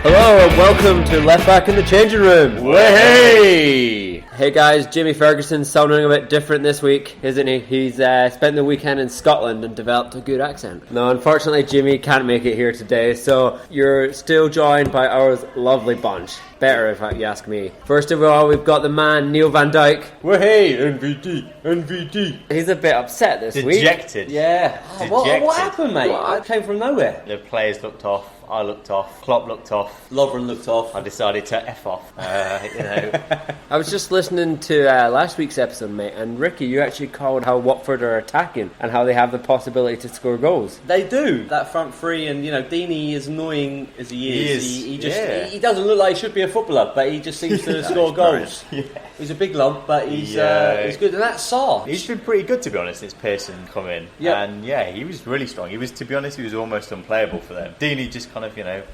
Hello and welcome to Left Back in the Changing Room. Hey! Hey guys, Jimmy Ferguson's sounding a bit different this week, isn't he? He's spent the weekend in Scotland and developed a good accent. No, unfortunately Jimmy can't make it here today, so you're still joined by our lovely bunch. Better if you ask me. First of all, we've got the man Neil Van Dijk. Well, hey, NVD. He's a bit upset this week. Dejected. Yeah. Dejected. What happened, mate? I came from nowhere. The players looked off. I looked off. Klopp looked off. Lovren looked off. I decided to F off. I was just listening to last week's episode, mate, and Ricky, you actually called how Watford are attacking and how they have the possibility to score goals. They do. That front three, and Deeney, as annoying as he is, he doesn't look like he should be a footballer, but he just seems to score goals. Yeah. He's a big lump, but he's good. And that's Sarr. He's been pretty good, to be honest, since Pearson come in. Yep. And he was really strong. He was almost unplayable for them. Deeney just kind of,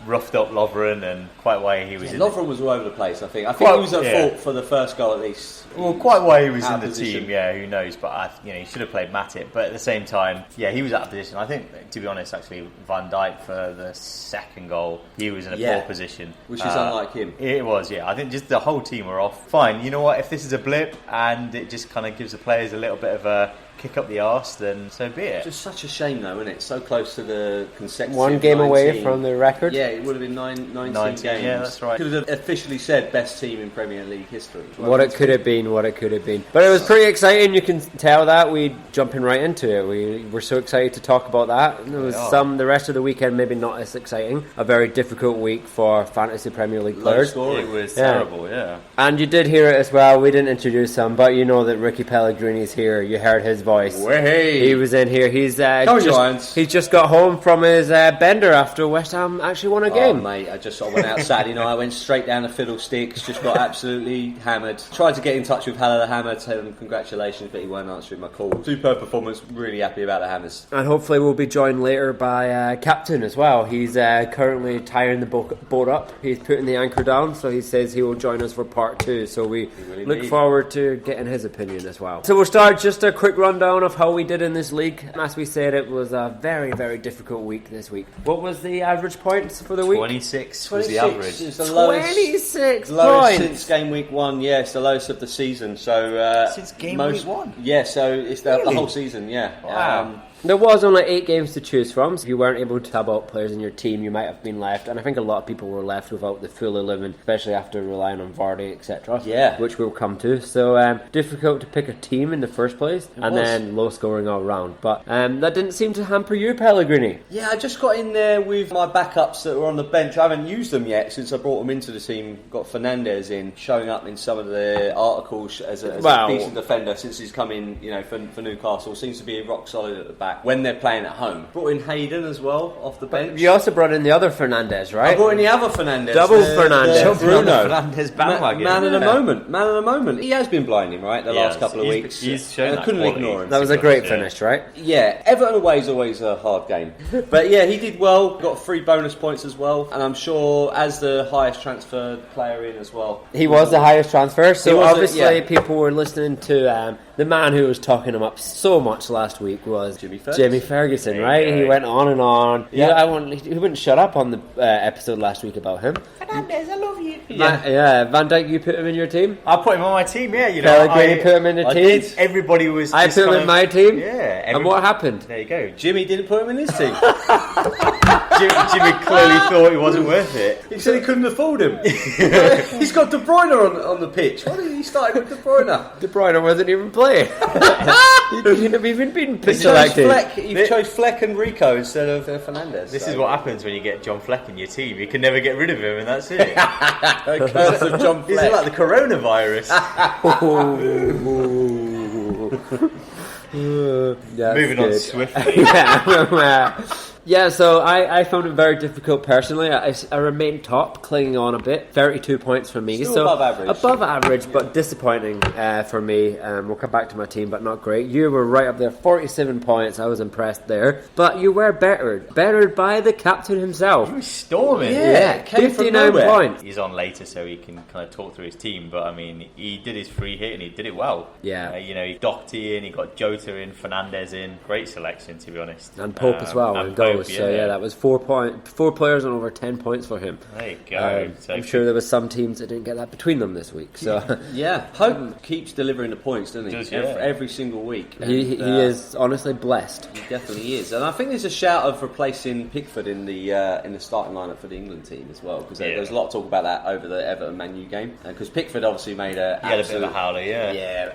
roughed up Lovren, and quite why he was in Lovren was all over the place, I think. I think he was at fault for the first goal, at least. Well, quite why he was in the team, who knows, but he should have played Matip, but at the same time, he was out of position. I think, to be honest, actually, Van Dijk for the second goal, he was in a poor position. Which is unlike him. It was, I think just the whole team were off. Fine, you know what, if this is a blip, and it just kind of gives the players a little bit of a kick up the arse, then so be it. Just such a shame, though, isn't it? So close to the consecutive 1 game 19. away from the record. Yeah, it would have been 19 games. Yeah, that's right. Could have officially said best team in Premier League history. What it could have been. But it was pretty exciting. You can tell that. We jumping right into it. We were so excited to talk about that. There was the rest of the weekend maybe not as exciting. A very difficult week for fantasy Premier League players. It was terrible, yeah. And you did hear it as well. We didn't introduce him, but you know that Ricky Pellegrini's here. You heard his voice. Hey. He was in here. He's just got home from his bender after West Ham actually won a game. Oh, mate, I went out Saturday night. I went straight down the fiddlesticks. Just got absolutely hammered. Tried to get in touch with Haller the Hammer, tell him congratulations, but he weren't answering my call. Superb performance. Really happy about the Hammers. And hopefully we'll be joined later by Captain as well. He's currently tying the boat up. He's putting the anchor down, so he says he will join us for part 2. So we look forward to getting his opinion as well. So we'll start just a quick rundown of how we did in this league. As we said, it was a very, very difficult week this week. What was the average points for the week? 26 was the average. It's the 26 lowest points since game week 1. Yeah, it's the lowest of the season. So since game week 1. Yeah, so it's the whole season. Yeah. Wow. There was only 8 games to choose from, so if you weren't able to tab out players in your team, you might have been left, and I think a lot of people were left without the full 11, especially after relying on Vardy, etc. Yeah. Which we'll come to. So, difficult to pick a team in the first place, then low scoring all round. But that didn't seem to hamper you, Pellegrini. Yeah, I just got in there with my backups that were on the bench. I haven't used them yet since I brought them into the team. Got Fernandes in, showing up in some of the articles as a decent defender since he's come in, for Newcastle. Seems to be rock solid at the back when they're playing at home. Brought in Hayden as well off the bench. You also brought in the other Fernandes, right? I brought in the other Fernandes. Double Fernandes. Bruno. Fernandes bandwagon. Man of the moment. He has been blinding, right, the last couple of weeks. He's shown I couldn't ignore him. That was a great finish, right? Yeah, Everton away is always a hard game. But yeah, he did well. Got 3 bonus points as well. And I'm sure as the highest transfer player in as well. He was the highest transfer. So obviously people were listening to the man who was talking him up so much last week was Jimmy Ferguson, right? He went on and on. Yeah, he wouldn't shut up on the episode last week about him. Fernandes, I love you. Van Dijk, you put him in your team? I put him on my team, Pellegrini put him in the team? Did. Everybody was... I put him in my team? Yeah. And what happened? There you go. Jimmy didn't put him in his team. Jimmy clearly thought it wasn't worth it. He said he couldn't afford him. He's got De Bruyne on the pitch. Why did he start with De Bruyne? De Bruyne wasn't even playing. He couldn't have even been selected. He chose Fleck and Rico instead of Fernandes. This is what happens when you get John Fleck in your team. You can never get rid of him, and that's it. Curse of John Fleck. Is it like the coronavirus? Moving on swiftly. Yeah, so I found it very difficult personally. I remained top, clinging on a bit. 32 points for me. Still so above average. Above average, but disappointing for me. We'll come back to my team, but not great. You were right up there, 47 points. I was impressed there. But you were bettered. Bettered by the captain himself. He was storming. Yeah, 59 points. He's on later, so he can kind of talk through his team. But I mean, he did his free hit and he did it well. Yeah. He Doherty in, he got Jota in, Fernandes in. Great selection, to be honest. And Pope as well on goals. So yeah, that was 4 players on over 10 points for him. There you go. I'm sure there was some teams that didn't get that between them this week. So yeah, Pope keeps delivering the points, doesn't he? Does, every single week. He is honestly blessed. He definitely is, and I think there's a shout of replacing Pickford in the starting lineup for the England team as well, because there's a lot of talk about that over the Everton Man U game, because Pickford obviously made a bit of a howler,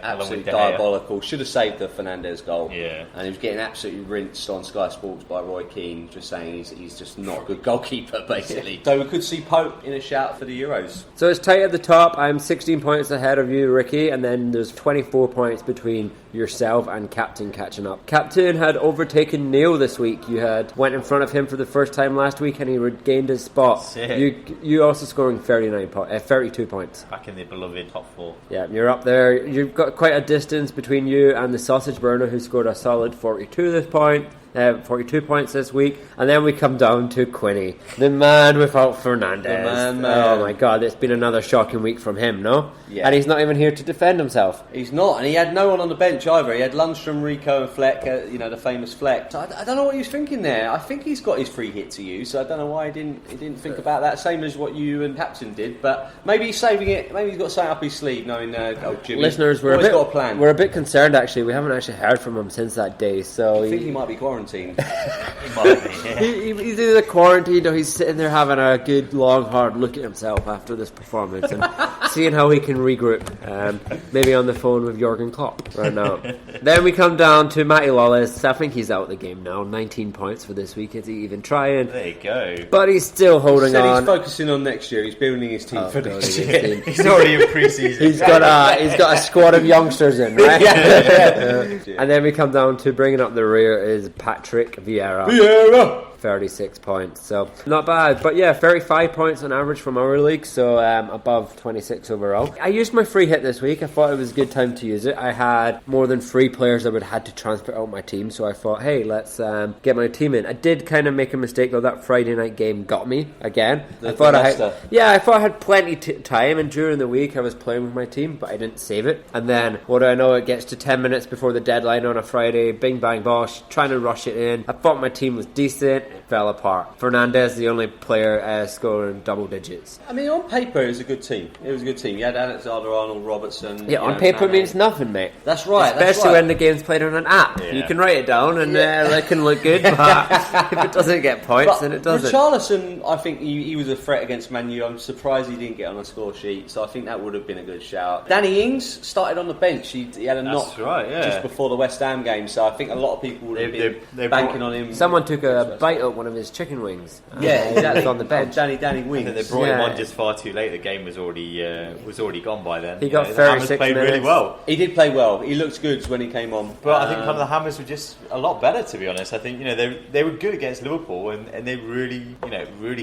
absolutely diabolical. Should have saved the Fernandes goal, and he was getting absolutely rinsed on Sky Sports by Roy Keane, just saying he's just not a good goalkeeper, basically. So we could see Pope in a shout for the Euros. So it's tight at the top. I'm 16 points ahead of you, Ricky, and then there's 24 points between yourself and Captain catching up. Captain had overtaken Neil this week. You went in front of him for the first time last week, and he regained his spot. You also scoring 32 points. Back in the beloved top 4. Yeah, you're up there. You've got quite a distance between you and the sausage burner, who scored a solid 42 points this week. And then we come down to Quinny, the man without Fernandes. The man. Oh my God, it's been another shocking week from him, no? Yeah. And he's not even here to defend himself. He's not, and he had no one on the bench either. He had Lundstrom, Rico and Fleck, the famous Fleck. So I don't know what he was thinking there. I think he's got his free hit to use, so I don't know why he didn't think about that, same as what you and Captain did. But maybe he's saving it, maybe he's got something up his sleeve, knowing Jimmy. Listeners, we're got a plan. We're a bit concerned actually. We haven't actually heard from him since that day, so I think he might be quarantined. He might be, yeah. He's either quarantined or he's sitting there having a good long hard look at himself after this performance and seeing how he can regroup. Maybe on the phone with Jurgen Klopp right now. Then we come down to Matty Lawless. I think he's out of the game now. 19 points for this week. Is he even trying? There you go. But he's still holding on. He's focusing on next year. He's building his team for next year. He's already in pre-season. He's got a squad of youngsters in, right? And then we come down to bringing up the rear is Patrick Vieira. 36 points, so not bad. But yeah, 35 points on average from our league, so above 26 overall. I used my free hit this week. I thought it was a good time to use it. I had more than 3 players that would had to transfer out my team, so I thought, hey, let's get my team in. I did kind of make a mistake though. That Friday night game got me again. I thought I had plenty time, and during the week I was playing with my team, but I didn't save it. And then what do I know? It gets to 10 minutes before the deadline on a Friday. Bing bang bosh, trying to rush it in. I thought my team was decent. It fell apart. Fernandes, the only player scoring double digits. I mean, on paper, it was a good team. You had Alexander-Arnold, Robertson. Yeah, on paper it means nothing, mate. That's right. Especially when the game's played on an app. Yeah. You can write it down and it can look good, but if it doesn't get points, then it doesn't. Richarlison, I think he was a threat against Man U. I'm surprised he didn't get on a score sheet, so I think that would have been a good shout. Danny Ings started on the bench. He had a knock just before the West Ham game, so I think a lot of people would have been banking on him. Someone took a bite of one of his chicken wings. Exactly. On the bench. Danny Wings. I think they brought him on just far too late. The game was already gone by then. He got 36 played minutes. really well. He did play well. He looked good when he came on. But I think kind of the Hammers were just a lot better, to be honest. I think they were good against Liverpool, and they really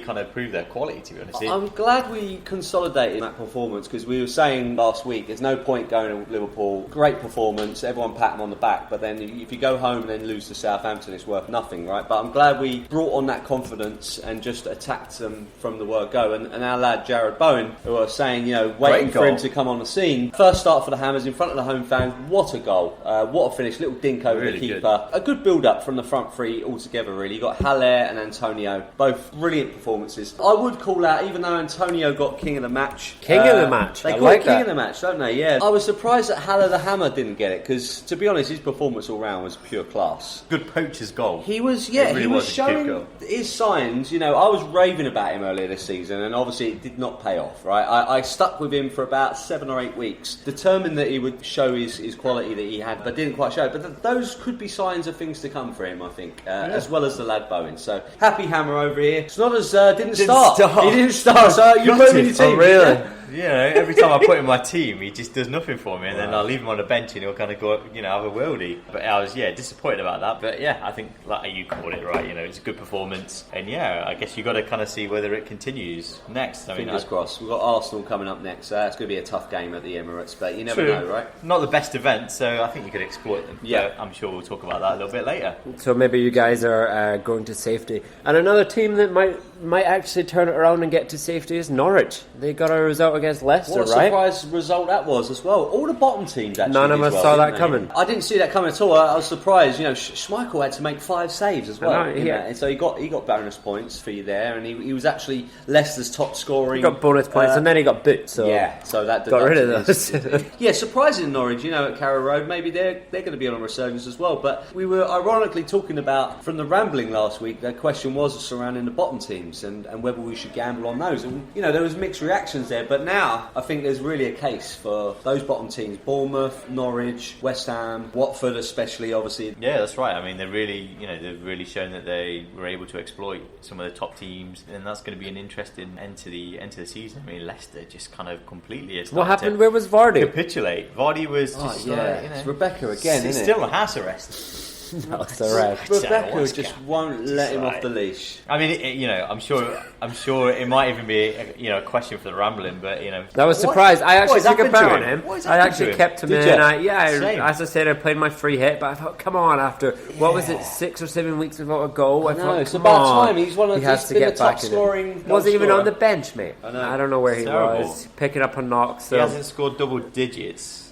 kind of proved their quality, to be honest. I'm glad we consolidated that performance, because we were saying last week there's no point going to Liverpool. Great performance, everyone pat them on the back, but then if you go home and then lose to Southampton, it's worth nothing, right? But I'm glad we brought on that confidence and just attacked them from the word go. And our lad Jared Bowen, who was saying, waiting for him to come on the scene. First start for the Hammers in front of the home fans. What a goal! What a finish! Little dink over the keeper. Good. A good build-up from the front three altogether. Really, you got Haller and Antonio, both brilliant performances. I would call out, even though Antonio got king of the match. King of the match. They got king of the match, don't they? Yeah. I was surprised that Haller the Hammer didn't get it, because to be honest, his performance all round was pure class. Good poacher's goal. He was showing his signs. I was raving about him earlier this season, and obviously it did not pay off, right? I stuck with him for about 7 or 8 weeks, determined that he would show his quality that he had, but didn't quite show it. But those could be signs of things to come for him, I think, as well as the lad Bowen. So happy Hammer over here. It's not as didn't start. He didn't start. So you put him in your team. Oh, really? Every time I put him in my team, he just does nothing for me, and then I'll leave him on the bench and he'll kind of go, have a worldie. But I was, disappointed about that. But I think, like you called it, right, it's a good performance. And I guess you got to kind of see whether it continues next. Fingers crossed. We've got Arsenal coming up next. It's going to be a tough game at the Emirates, but you never know, right? Not the best event, so I think you could exploit them. Yeah, but I'm sure we'll talk about that a little bit later. So maybe you guys are going to safety. And another team that might actually turn it around and get to safety is Norwich. They got a result against Leicester, right? What a surprise result that was as well. All the bottom teams actually. None of us saw that coming. I didn't see that coming at all. I was surprised. Schmeichel had to make 5 saves as well. And so he got bonus points for you there, and he was actually Leicester's top scoring. He got bonus points, and then he got boots. So that got rid of those. Surprising Norwich. At Carrow Road, maybe they're going to be on a resurgence as well. But we were ironically talking about from the rambling last week. The question was surrounding the bottom teams and whether we should gamble on those. And there was mixed reactions there. But now I think there's really a case for those bottom teams: Bournemouth, Norwich, West Ham, Watford, especially. Obviously, yeah, that's right. I mean, they've really shown that they were able to exploit some of the top teams, and that's going to be an interesting end to the season. I mean, Leicester just kind of completely. What happened? Where was Vardy? Capitulate. Vardy was just it's Rebecca again. He's isn't still on house arrest. No, it's alright. Rebecca just won't let him off the leash. I mean, I'm sure it might even be a question for the rambling, but that was surprised. I actually took a bet on him. I actually kept him in. As I said, I played my free hit, but I thought, come on, after what was it, 6 or 7 weeks without a goal? I thought, it's about time. He's one of the top scoring. Wasn't even on the bench, mate. I don't know where he was. Picking up a knock. So he hasn't scored double digits.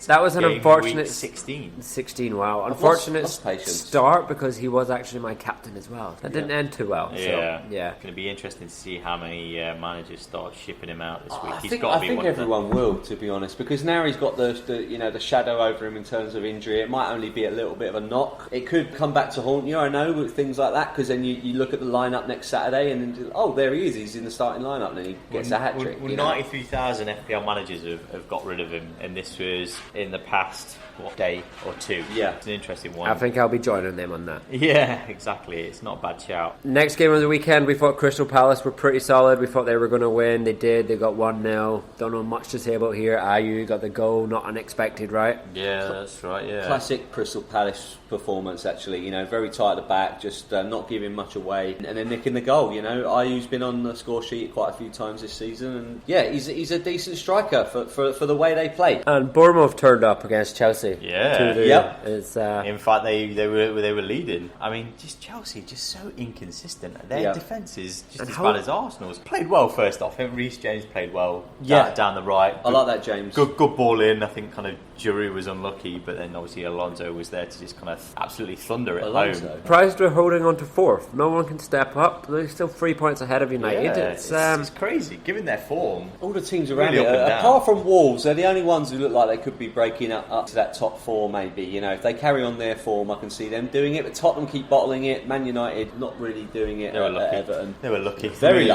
That was an unfortunate 16. Wow, unfortunate start because he was actually my captain as well. That didn't end too well. Yeah, so, it's going to be interesting to see how many managers start shipping him out this week. I think everyone will, to be honest, because now he's got the shadow over him in terms of injury. It might only be a little bit of a knock. It could come back to haunt you. I know with things like that, because then you look at the lineup next Saturday and then there he is. He's in the starting lineup and he gets a hat trick. 93,000 FPL managers have got rid of him, and this was in the past day or two. Yeah, it's an interesting one. I think I'll be joining them on that. Yeah, exactly. It's not a bad shout. Next game of the weekend, we thought Crystal Palace were pretty solid. We thought they were going to win. They did. They got 1-0. Don't know much to say about here. Ayew got the goal. Not unexpected, right? Yeah, that's right. Yeah, classic Crystal Palace performance. Actually, very tight at the back, just not giving much away, and then nicking the goal. Ayew's been on the score sheet quite a few times this season, and he's a decent striker for the way they play. And Bournemouth turned up against Chelsea. Yeah, It's, in fact, they were leading. I mean, just Chelsea, just so inconsistent. Their defence is just as bad as Arsenal's. Played well first off. Reece James played well. Down the right. I like that, James. Good ball in. I think kind of Giroud was unlucky, but then obviously Alonso was there to just kind of absolutely thunder it home. Surprised we're holding on to 4th. No one can step up. They're still 3 points ahead of United. It's crazy, given their form. All the teams around it, apart from Wolves, they're the only ones who look like they could be breaking up to that top 4 maybe. If they carry on their form, I can see them doing it, but Tottenham keep bottling it. Man United not really doing it. They were lucky. Everton. They were lucky. Very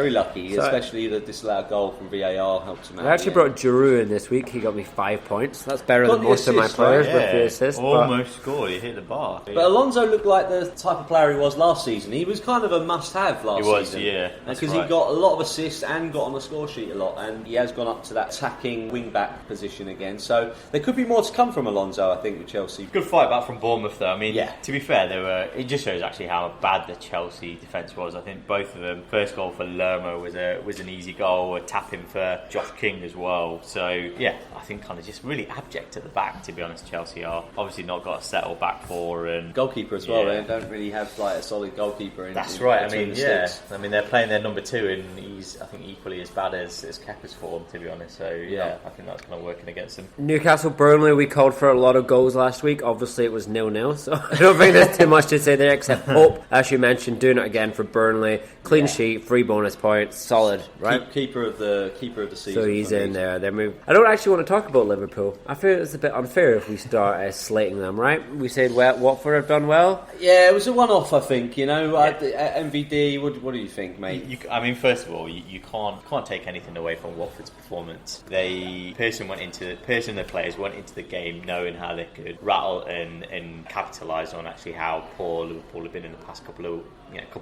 lucky. So especially the disallowed goal from VAR helped them out. I actually brought Giroud in this week. He got me 5 points. That's better than most of my players with the assist. Almost scored. He hit the bar. But Alonso looked like the type of player he was last season. He was kind of a must-have last season. He was, because he got a lot of assists and got on the score sheet a lot, and he has gone up to that attacking wing-back position again. So there could be more to come from Alonso, I think, with Chelsea. Good fight back from Bournemouth, though. I mean, to be fair, it just shows actually how bad the Chelsea defence was. I think both of them. First goal for Lerma was an easy goal. A tap-in for Josh King as well. So I think kind of just really abject at the back. To be honest, Chelsea are obviously not got a settled back four and goalkeeper as well. They don't really have like a solid goalkeeper. That's right. I mean, they're playing their number 2, and he's I think equally as bad as Kepa's form. To be honest, so I think that's kind of working against them. Newcastle Burnley, we called for a lot of goals last week. Obviously, it was 0-0, so I don't think there's too much to say there. Except Pope, as you mentioned, doing it again for Burnley. Clean sheet, 3 bonus points, solid, right? Keeper of the season. So he's in there. I don't actually want to talk about Liverpool. I feel it's a bit unfair if we start slating them, right? We said Watford have done well. Yeah, it was a one-off, I think. MVD. What do you think, mate? I mean, first of all, you can't take anything away from Watford's performance. The players went into the game knowing how they could rattle and capitalise on actually how poor Liverpool have been in the past couple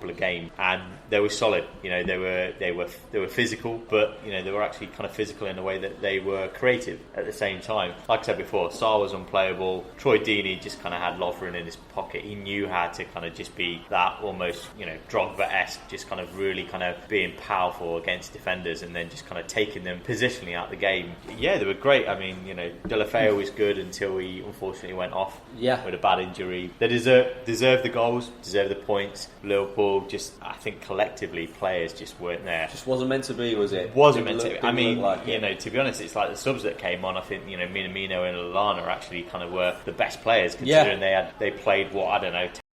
of games, and they were solid. They were physical, but they were actually kind of physical in a way that they were creative at the same time. time. Like I said before, Sarr was unplayable. Troy Deeney just kind of had Lovren in his pocket. He knew how to kind of just be that almost, Drogba-esque, just kind of really kind of being powerful against defenders and then just kind of taking them positionally out the game. Yeah, they were great. I mean, Deulofeu was good until he unfortunately went off with a bad injury. They deserve the goals, deserve the points. Liverpool just, I think collectively, players just weren't there. Just wasn't meant to be, was it? Wasn't meant to be. I mean, to be honest, it's like the subs that came on. I think Minamino and Lallana actually kind of were the best players, considering they played 10